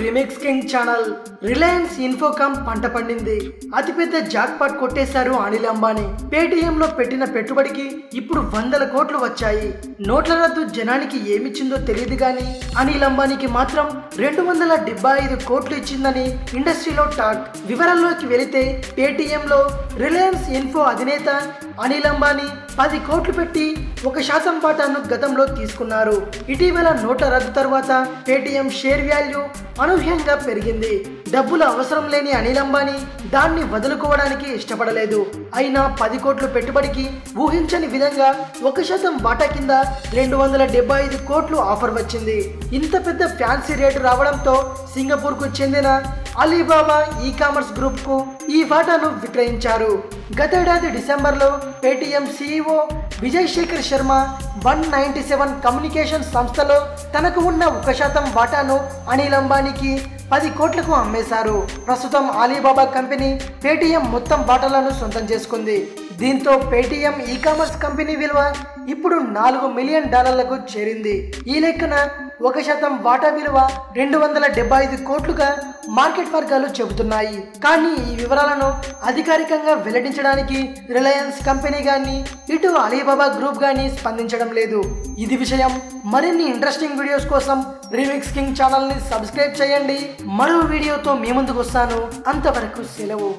Remix king channel. Reliance Infocomm పంట పండింది. అతిపెద్ద జాక్పాట్ కొట్టేశారు అనిల్ అంబానీ. పేటీఎం లో పెట్టిన పెట్టుబడికి ఇప్పుడు 100 కోట్లు వచ్చాయి. నోట్ల రద్దు జనానికి ఏమిచ్చిందో తెలియదు గాని అనిల్ అంబానీకి మాత్రం 275 కోట్లు ఇచ్చిందని ఇండస్ట్రీలో టాక్. వివరాల్లోకి వెళితే పేటీఎం లో రిలయన్స్ ఇన్ఫో అధినేత అనిల్ అంబానీ 10 కోట్లు పెట్టి 1% వాటాను గతంలో తీసుకున్నారు. ఇటీవల నోట్ల రద్దు తర్వాత పేటీఎం షేర్ వాల్యూ అనూహ్యంగా పెరిగింది. డబ్బులు అవసరం లేని అనిల్ అంబానీ దాన్ని వదులుకోవడానికి ఇష్టపడలేదు. అయినా 10 కోట్లు పెట్టుబడికి ఊహించని విధంగా 1% వాటా కింద 275 కోట్లు ఆఫర్ వచ్చింది. ఇంత పెద్ద ఫ్యాన్సీ రేటు రావడంతో సింగపూర్ కు చెందిన అలీబాబా ఈ కామర్స్ గ్రూప్ కు ఈ వాటాను విక్రయించారు. గతేడాది డిసెంబర్లో Paytm CEO Vijay Shekhar Sharma 197 communication సంస్థలో తనకు ఉన్న 1% వాటాను అనిల్ అంబానీకి 10 కోట్లకు అమ్మేశారు. ప్రస్తుతం అలీబాబా కంపెనీ పేటీఎం మొత్తం వాటాలను సొంతం చేసుకుంది. దీంతో పేటీఎం ఈ కామర్స్ కంపెనీ విలువ ఇప్పుడు $4 మిలియన్ చేరింది. ఈ లెక్కన 1% వాటా విలువ 275 కోట్లుగా మార్కెట్ వర్గాలు చెబుతున్నాయి. కానీ ఈ వివరాలను అధికారికంగా వెల్లడించడానికి రిలయన్స్ కంపెనీ గాని ఇటు అలీబాబా గ్రూప్ గాని స్పందించడం లేదు. ఇది విషయం. మరిన్ని ఇంట్రెస్టింగ్ వీడియోస్ కోసం రీమిక్స్ కింగ్ ఛానల్ ని సబ్స్క్రైబ్ చేయండి. మరో వీడియోతో మీ ముందుకు వస్తాను. అంతవరకు సెలవు.